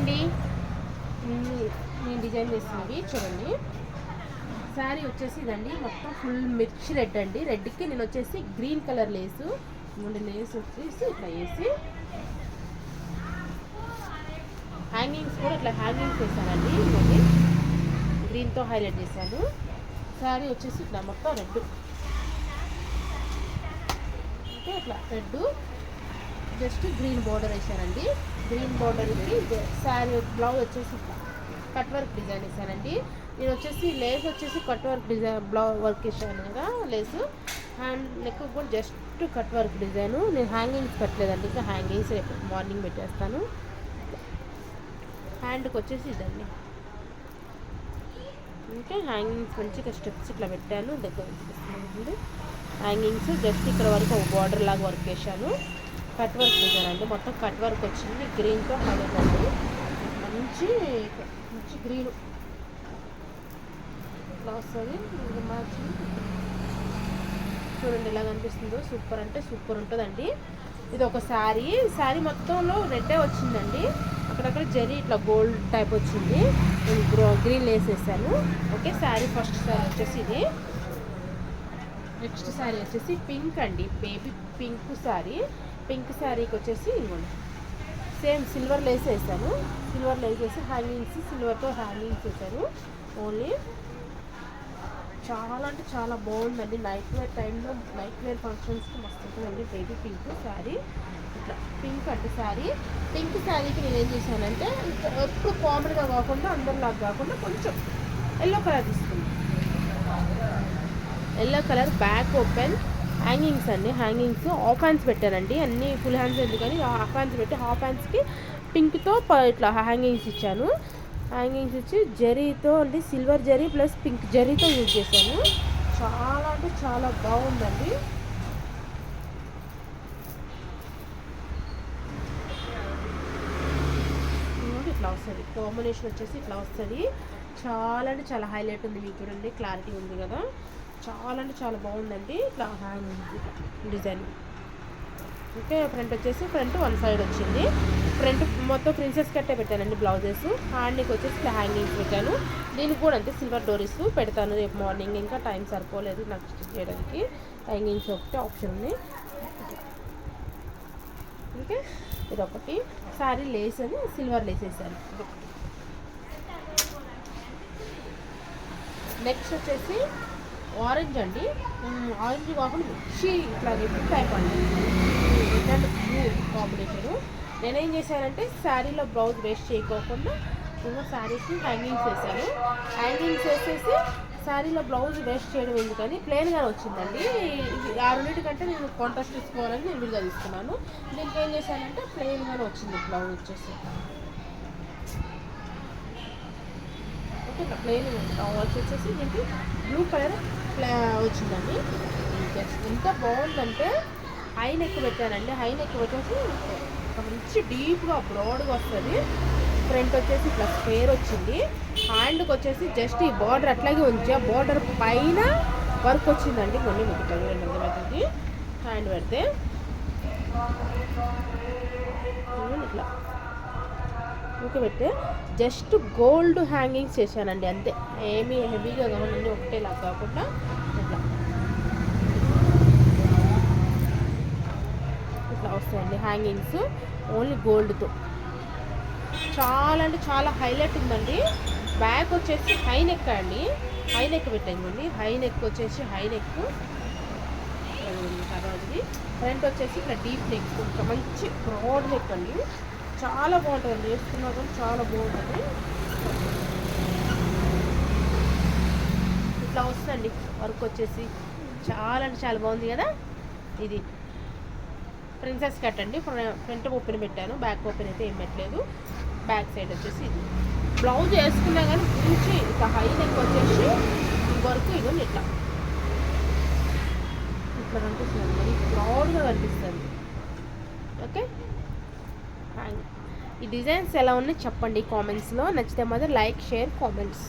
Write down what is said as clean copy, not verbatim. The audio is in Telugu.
అండి. నేను డిజైన్ చేసినవి చూడండి. శారీ వచ్చేసి ఇదండి, మొత్తం ఫుల్ మిర్చి రెడ్ అండి. రెడ్కి నేను వచ్చేసి గ్రీన్ కలర్ లేసు, లేస్ వచ్చేసి ఇట్లా వేసి హ్యాంగింగ్స్ కూడా ఇట్లా హ్యాంగింగ్స్ వేసానండి. ఇవన్నీ గ్రీన్తో హైలైట్ చేశాను. శారీ వచ్చేసి ఇట్లా మొత్తం రెడ్, ఓకే ఇట్లా రెడ్ జస్ట్ గ్రీన్ బార్డర్ వేసానండి. గ్రీన్ బార్డర్కి శారీ బ్లౌజ్ వచ్చేసి ఇట్లా కట్ వర్క్ డిజైన్ వేసానండి. నేను వచ్చేసి లేస్ వచ్చేసి cut work design blouse work వేసాను కదా లేసు. హ్యాండ్ నెక్ కూడా జస్ట్ కట్ వర్క్ డిజైను. నేను హ్యాంగింగ్స్ పెట్టలేదండి, ఇంకా హ్యాంగింగ్స్ రేపు మార్నింగ్ పెట్టేస్తాను. హ్యాండ్కి వచ్చేసి ఇదండి, ఇంకా హ్యాంగింగ్స్ మంచిగా స్టెప్స్ ఇట్లా పెట్టాను. దగ్గర హ్యాంగింగ్స్ జస్ట్ ఇక్కడ వరకు ఒక బార్డర్ లాగా వర్క్ వేసాను. కట్ వర్క్ డిజైన్ అండి, మొత్తం కట్ వర్క్ వచ్చింది. గ్రీన్తో హైలైట్ అండి, మంచి మంచి గ్రీన్ ఇట్లా వస్తుంది. మ్యాచ్ చూడండి ఎలా కనిపిస్తుందో, సూపర్ అంటే సూపర్ ఉంటుందండి. ఇది ఒక శారీ మొత్తంలో రెడ్డే వచ్చిందండి. అక్కడక్కడ జరీ ఇట్లా గోల్డ్ టైప్ వచ్చింది. నేను గ్రీన్ లేస్ వేసాను. ఓకే శారీ ఫస్ట్ శారీ వచ్చేసి ఇది. నెక్స్ట్ శారీ వచ్చేసి పింక్ అండి, బేబీ పింక్ శారీ. పింక్ శారీకి వచ్చేసి ఇవ్వండి సేమ్ సిల్వర్ లేస్ వేసాను. సిల్వర్ లేస్ వేసి హ్యాంగింగ్స్ సిల్వర్తో హ్యాంగింగ్స్ వేసాను. ఓన్లీ చాలా అంటే చాలా బాగుందండి. నైట్ వేర్ టైంలో నైట్ వేర్ ఫంక్షన్స్కి మస్తు ఉంటుందండి. బేబీ పింక్ శారీ ఇట్లా పింక్ అంటే శారీ. పింక్ శారీకి నేను ఏం చేశానంటే ఎప్పుడు కామన్గా కాకుండా అందరిలాగా కాకుండా కొంచెం ఎల్లో కలర్ తీసుకున్నాను. Yellow colour back open hangings అండి. హ్యాంగింగ్స్ హాఫ్ హ్యాండ్స్ పెట్టానండి, అన్నీ ఫుల్ హ్యాండ్స్ ఎందుకని హాఫ్ హ్యాండ్స్ పెట్టి హాఫ్ హ్యాండ్స్కి పింక్తో ఇట్లా హ్యాంగింగ్స్ ఇచ్చాను. హ్యాంగింగ్స్ ఇచ్చి జరీతో అంటే సిల్వర్ జరీ ప్లస్ పింక్ జరీతో యూజ్ చేశాను. చాలా అంటే చాలా బాగుందండి. ఇట్లా వస్తుంది కాంబినేషన్ వచ్చేసి ఇట్లా వస్తుంది. చాలా అంటే చాలా హైలైట్ ఉంది. మీకు చూడండి క్లారిటీ ఉంది కదా, చాలా అంటే చాలా బాగుందండి. ఇట్లా హ్యాంగ్ డిజైన్. ఓకే ఫ్రంట్ వచ్చేసి ఫ్రంట్ వన్ సైడ్ వచ్చింది. ఫ్రంట్ మొత్తం ప్రిన్సెస్ కట్టే పెట్టానండి బ్లౌజెస్. హ్యాండ్కి వచ్చేసి ఇట్లా హ్యాంగింగ్స్ పెట్టాను. దీనికి కూడా అంతే సిల్వర్ డోరీస్ పెడతాను రేపు మార్నింగ్. ఇంకా టైం సరిపోలేదు నాకు స్టిచ్ చేయడానికి. హ్యాంగింగ్స్ ఒకటి ఆప్షన్ ఉంది. ఓకే ఇదొకటి శారీ లేస్ అని సిల్వర్ లేస్ వేసాను. నెక్స్ట్ వచ్చేసి ఆరెంజ్ అండి. ఆరెంజ్ కాకుండా మిర్చి ఇట్లా రెడ్ టైప్ అండి, రెడ్ అండ్ బ్లూ కాంబినేషను. నేనేం చేశానంటే శారీలో బ్లౌజ్ వేస్ట్ చేయకోకుండా నేను శారీకి హ్యాంగింగ్స్ వేసాను. హ్యాంగింగ్స్ వేసేసి శారీలో బ్లౌజ్ వేస్ట్ చేయడం ఎందుకని ప్లెయిన్గానే వచ్చిందండి. ఆ రెండింటికంటే నేను కాంట్రాస్ట్ తీసుకోవాలని నేను విడిగా తీసుకున్నాను. దీనికి ఏం చేశానంటే ప్లెయిన్గానే వచ్చింది బ్లౌజ్ వచ్చేసి. ఓకే ఇట్లా ప్లెయిన్ వచ్చేసి దీనికి బ్లూ కలర్ వచ్చిందండి. ఎంత బాగుందంటే హై నెక్ పెట్టానండి. హై నెక్ వచ్చేసి మంచి డీప్గా బ్రాడ్గా వస్తుంది. ఫ్రంట్ వచ్చేసి ఇట్లా స్క్వేర్ వచ్చింది. హ్యాండ్కి వచ్చేసి జస్ట్ ఈ బార్డర్ అట్లాగే ఉంచి ఆ బార్డర్ పైన వర్క్ వచ్చిందండి. కొన్ని మీకు అర్థమవుతుంది. హ్యాండ్ పెడితే ఇట్లా ఊకే పెడితే జస్ట్ గోల్డ్ హ్యాంగింగ్స్ చేశానండి అంతే. ఏమీ హెవీగా కావాలండి, ఒకటేలా కాకుండా ఇట్లా ఇట్లా వస్తాయండి హ్యాంగింగ్స్ ఓన్లీ గోల్డ్తో. చాలా అంటే చాలా హైలైట్ ఉందండి. బ్యాక్ వచ్చేసి హై నెక్ అండి, హై నెక్ పెట్టండి. హై నెక్ వచ్చేసి హై నెక్ తర్వాతది. ఫ్రంట్ వచ్చేసి ఇట్లా డీప్ నెక్, కొంచెం మంచి బ్రాడ్ నెక్ అండి. చాలా బాగుంటుంది, వేసుకున్నా కానీ చాలా బాగుంటుంది. ఇట్లా వస్తుందండి వర్క్ వచ్చేసి. చాలా అంటే చాలా బాగుంది కదా. ఇది ప్రిన్సెస్ కట్ అండి. ఫ్రంట్ ఓపెన్ పెట్టాను, బ్యాక్ ఓపెన్ అయితే ఏం పెట్టలేదు. బ్యాక్ సైడ్ వచ్చేసి ఇది బ్లౌజ్ వేసుకున్నా కానీ మంచి ఇట్లా హై నెక్ వచ్చేసి వరకు ఇవ్వండి. ఇట్లా ఇట్లా కనిపిస్తుంది, మరి బ్రాడ్గా కనిపిస్తుంది. ఓకే ఈ డిజైన్స్ ఎలా ఉన్నాయి చెప్పండి కామెంట్స్లో. నచ్చితే మాత్రం లైక్ షేర్ కామెంట్స్.